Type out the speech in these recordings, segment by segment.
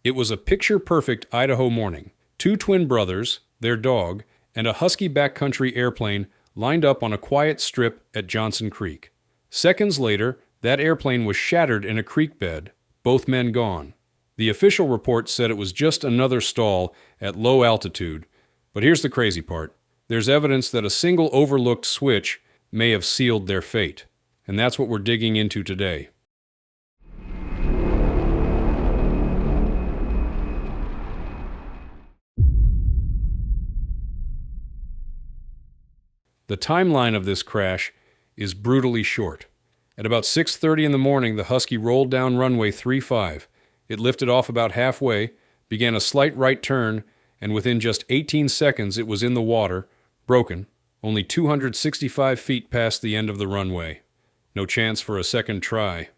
It was a picture-perfect Idaho morning. Two twin brothers, their dog, and a Husky backcountry airplane lined up on a quiet strip at Johnson Creek. Seconds later, that airplane was shattered in a creek bed, both men gone. The official report said it was just another stall at low altitude, but here's the crazy part. There's evidence that a single overlooked switch may have sealed their fate, and that's what we're digging into today. The timeline of this crash is brutally short. At about 6:30 in the morning, the Husky rolled down runway 35. It lifted off about halfway, began a slight right turn, and within just 18 seconds it was in the water, broken, only 265 feet past the end of the runway. No chance for a second try.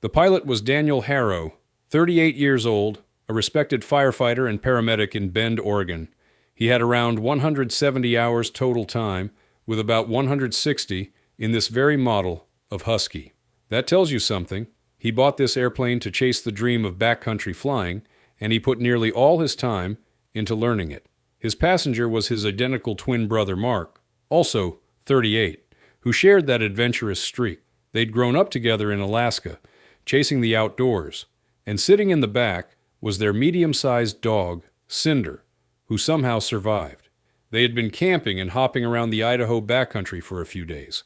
The pilot was Daniel Harrow, 38 years old, a respected firefighter and paramedic in Bend, Oregon. He had around 170 hours total time, with about 160 in this very model of Husky. That tells you something. He bought this airplane to chase the dream of backcountry flying, and he put nearly all his time into learning it. His passenger was his identical twin brother Mark, also 38, who shared that adventurous streak. They'd grown up together in Alaska, chasing the outdoors, and sitting in the back was their medium-sized dog, Cinder, who somehow survived. They had been camping and hopping around the Idaho backcountry for a few days.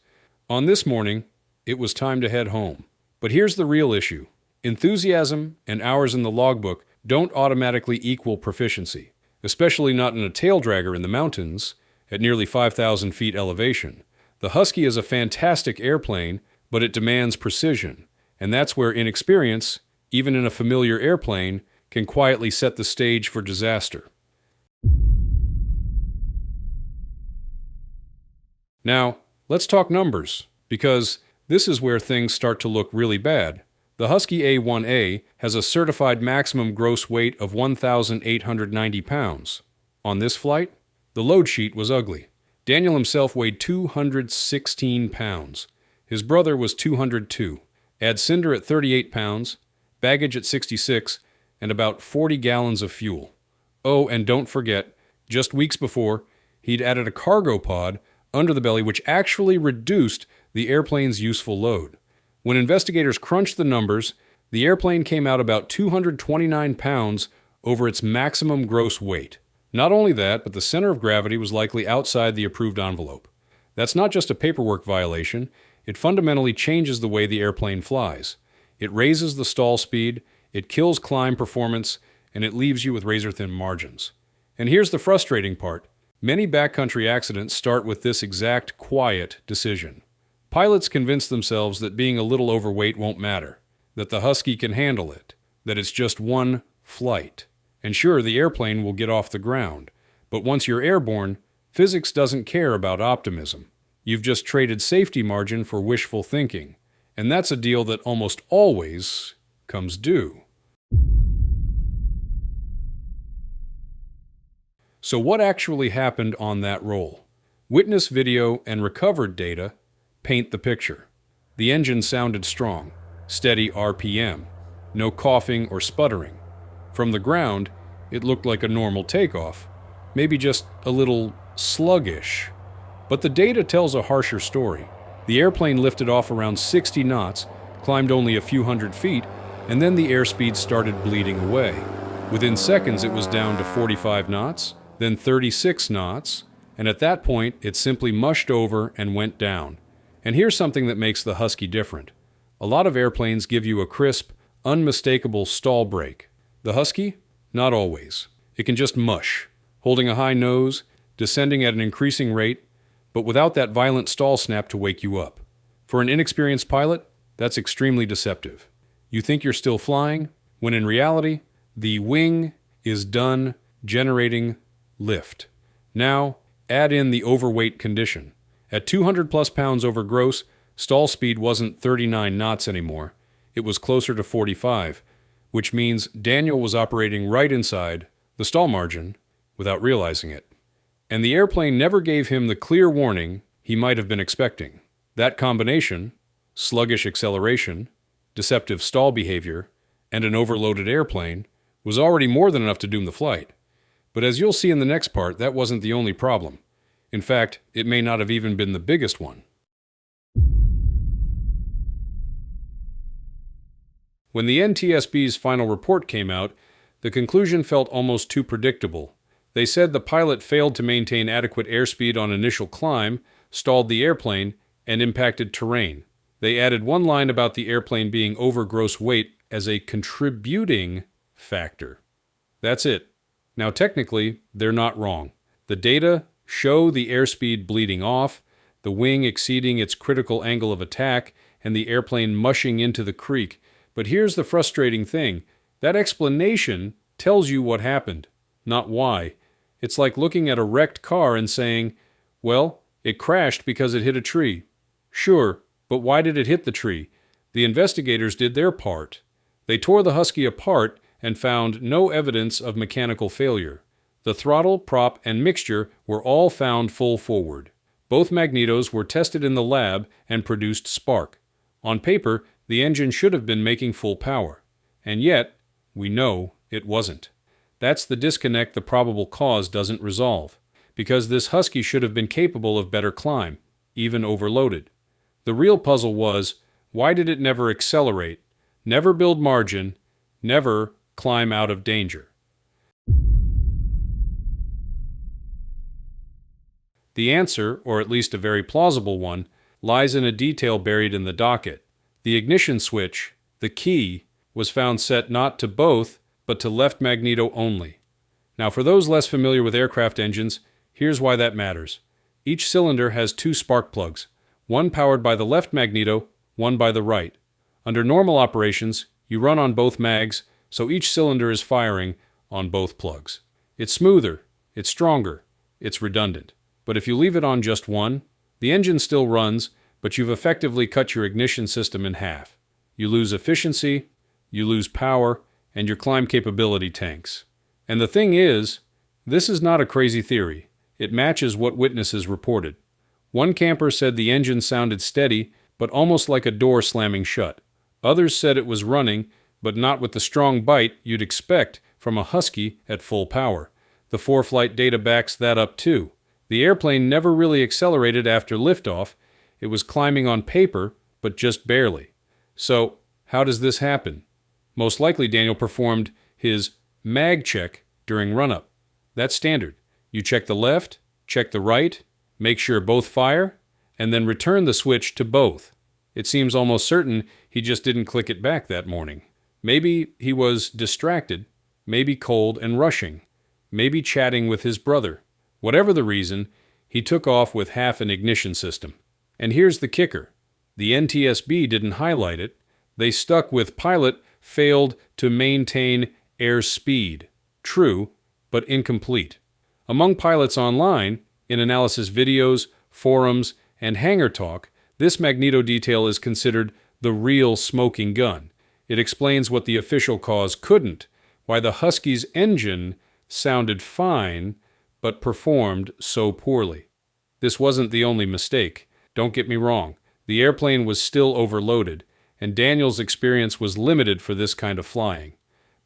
On this morning, it was time to head home. But here's the real issue. Enthusiasm and hours in the logbook don't automatically equal proficiency, especially not in a tail dragger in the mountains at nearly 5,000 feet elevation. The Husky is a fantastic airplane, but it demands precision, and that's where inexperience, even in a familiar airplane, can quietly set the stage for disaster. Now, let's talk numbers, because this is where things start to look really bad. The Husky A1A has a certified maximum gross weight of 1,890 pounds. On this flight, the load sheet was ugly. Daniel himself weighed 216 pounds. His brother was 202. Add Cinder at 38 pounds, baggage at 66, and about 40 gallons of fuel. Oh, and don't forget, just weeks before, he'd added a cargo pod under the belly which actually reduced the airplane's useful load. When investigators crunched the numbers, the airplane came out about 229 pounds over its maximum gross weight. Not only that, but the center of gravity was likely outside the approved envelope. That's not just a paperwork violation, it fundamentally changes the way the airplane flies. It raises the stall speed, it kills climb performance, and it leaves you with razor-thin margins. And here's the frustrating part. Many backcountry accidents start with this exact quiet decision. Pilots convince themselves that being a little overweight won't matter, that the Husky can handle it, that it's just one flight. And sure, the airplane will get off the ground, but once you're airborne, physics doesn't care about optimism. You've just traded safety margin for wishful thinking, and that's a deal that almost always comes due. So what actually happened on that roll? Witness video and recovered data paint the picture. The engine sounded strong, steady RPM, no coughing or sputtering. From the ground, it looked like a normal takeoff, maybe just a little sluggish. But the data tells a harsher story. The airplane lifted off around 60 knots, climbed only a few hundred feet, and then the airspeed started bleeding away. Within seconds, it was down to 45 knots, then 36 knots, and at that point, it simply mushed over and went down. And here's something that makes the Husky different. A lot of airplanes give you a crisp, unmistakable stall brake. The Husky? Not always. It can just mush, holding a high nose, descending at an increasing rate, but without that violent stall snap to wake you up. For an inexperienced pilot, that's extremely deceptive. You think you're still flying, when in reality, the wing is done generating lift. Now, add in the overweight condition. At 200 plus pounds over gross, stall speed wasn't 39 knots anymore. It was closer to 45, which means Daniel was operating right inside the stall margin without realizing it. And the airplane never gave him the clear warning he might have been expecting. That combination, sluggish acceleration, deceptive stall behavior, and an overloaded airplane, was already more than enough to doom the flight. But as you'll see in the next part, that wasn't the only problem. In fact, it may not have even been the biggest one. When the NTSB's final report came out, the conclusion felt almost too predictable. They said the pilot failed to maintain adequate airspeed on initial climb, stalled the airplane, and impacted terrain. They added one line about the airplane being over gross weight as a contributing factor. That's it. Now technically, they're not wrong. The data show the airspeed bleeding off, the wing exceeding its critical angle of attack, and the airplane mushing into the creek. But here's the frustrating thing. That explanation tells you what happened, not why. It's like looking at a wrecked car and saying, well, it crashed because it hit a tree. Sure, but why did it hit the tree? The investigators did their part. They tore the Husky apart and found no evidence of mechanical failure. The throttle, prop, and mixture were all found full forward. Both magnetos were tested in the lab and produced spark. On paper, the engine should have been making full power. And yet, we know it wasn't. That's the disconnect the probable cause doesn't resolve, because this Husky should have been capable of better climb, even overloaded. The real puzzle was, why did it never accelerate, never build margin, never climb out of danger? The answer, or at least a very plausible one, lies in a detail buried in the docket. The ignition switch, the key, was found set not to both, but to left magneto only. Now, for those less familiar with aircraft engines, here's why that matters. Each cylinder has two spark plugs, one powered by the left magneto, one by the right. Under normal operations, you run on both mags, so each cylinder is firing on both plugs. It's smoother, it's stronger, it's redundant. But if you leave it on just one, the engine still runs, but you've effectively cut your ignition system in half. You lose efficiency, you lose power, and your climb capability tanks. And the thing is, this is not a crazy theory. It matches what witnesses reported. One camper said the engine sounded steady, but almost like a door slamming shut. Others said it was running, but not with the strong bite you'd expect from a Husky at full power. The ForeFlight data backs that up too. The airplane never really accelerated after liftoff. It was climbing on paper, but just barely. So, how does this happen? Most likely Daniel performed his mag check during run-up. That's standard. You check the left, check the right, make sure both fire, and then return the switch to both. It seems almost certain he just didn't click it back that morning. Maybe he was distracted, maybe cold and rushing, maybe chatting with his brother. Whatever the reason, he took off with half an ignition system. And here's the kicker. The NTSB didn't highlight it. They stuck with pilot failed to maintain airspeed. True, but incomplete. Among pilots online, in analysis videos, forums, and hangar talk, this magneto detail is considered the real smoking gun. It explains what the official cause couldn't, why the Husky's engine sounded fine, but performed so poorly. This wasn't the only mistake. Don't get me wrong. The airplane was still overloaded, and Daniel's experience was limited for this kind of flying.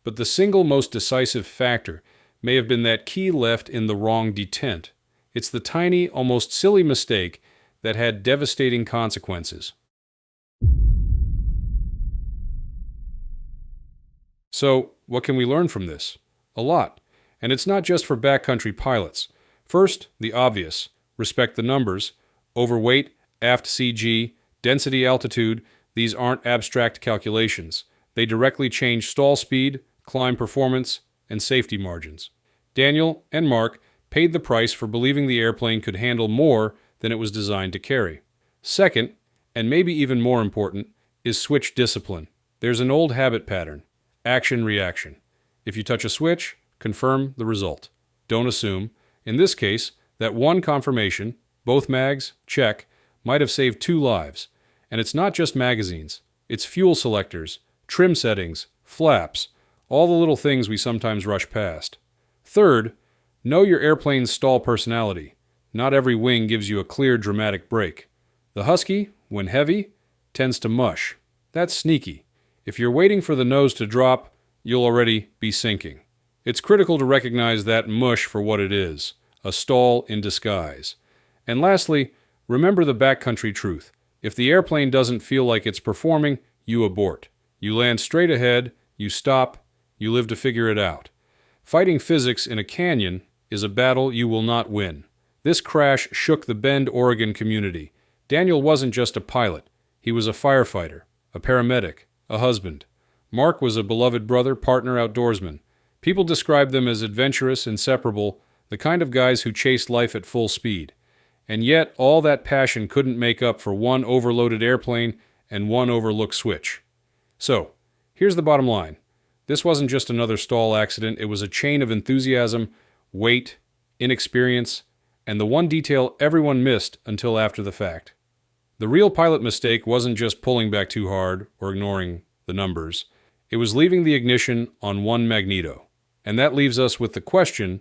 But the single most decisive factor may have been that key left in the wrong detent. It's the tiny, almost silly mistake that had devastating consequences. So, what can we learn from this? A lot. And it's not just for backcountry pilots. First, the obvious. Respect the numbers. Overweight, aft CG, density altitude, these aren't abstract calculations. They directly change stall speed, climb performance, and safety margins. Daniel and Mark paid the price for believing the airplane could handle more than it was designed to carry. Second, and maybe even more important, is switch discipline. There's an old habit pattern. Action-reaction. If you touch a switch, confirm the result. Don't assume. In this case, that one confirmation, both mags, check, might have saved 2 lives. And it's not just magazines. It's fuel selectors, trim settings, flaps, all the little things we sometimes rush past. Third, know your airplane's stall personality. Not every wing gives you a clear, dramatic break. The Husky, when heavy, tends to mush. That's sneaky. If you're waiting for the nose to drop, you'll already be sinking. It's critical to recognize that mush for what it is, a stall in disguise. And lastly, remember the backcountry truth. If the airplane doesn't feel like it's performing, you abort. You land straight ahead, you stop, you live to figure it out. Fighting physics in a canyon is a battle you will not win. This crash shook the Bend, Oregon community. Daniel wasn't just a pilot. He was a firefighter, a paramedic, a husband. Mark was a beloved brother, partner, outdoorsman. People described them as adventurous, inseparable, the kind of guys who chased life at full speed. And yet, all that passion couldn't make up for one overloaded airplane and one overlooked switch. So, here's the bottom line. This wasn't just another stall accident. It was a chain of enthusiasm, weight, inexperience, and the one detail everyone missed until after the fact. The real pilot mistake wasn't just pulling back too hard or ignoring the numbers. It was leaving the ignition on one magneto. And that leaves us with the question,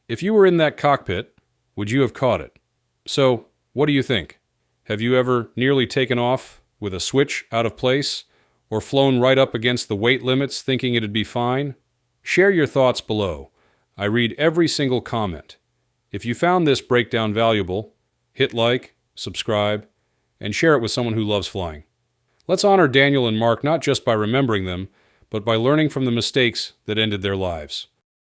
if you were in that cockpit, would you have caught it? So, what do you think? Have you ever nearly taken off with a switch out of place, or flown right up against the weight limits thinking it'd be fine? Share your thoughts below. I read every single comment. If you found this breakdown valuable, hit like, subscribe, and share it with someone who loves flying. Let's honor Daniel and Mark not just by remembering them, but by learning from the mistakes that ended their lives.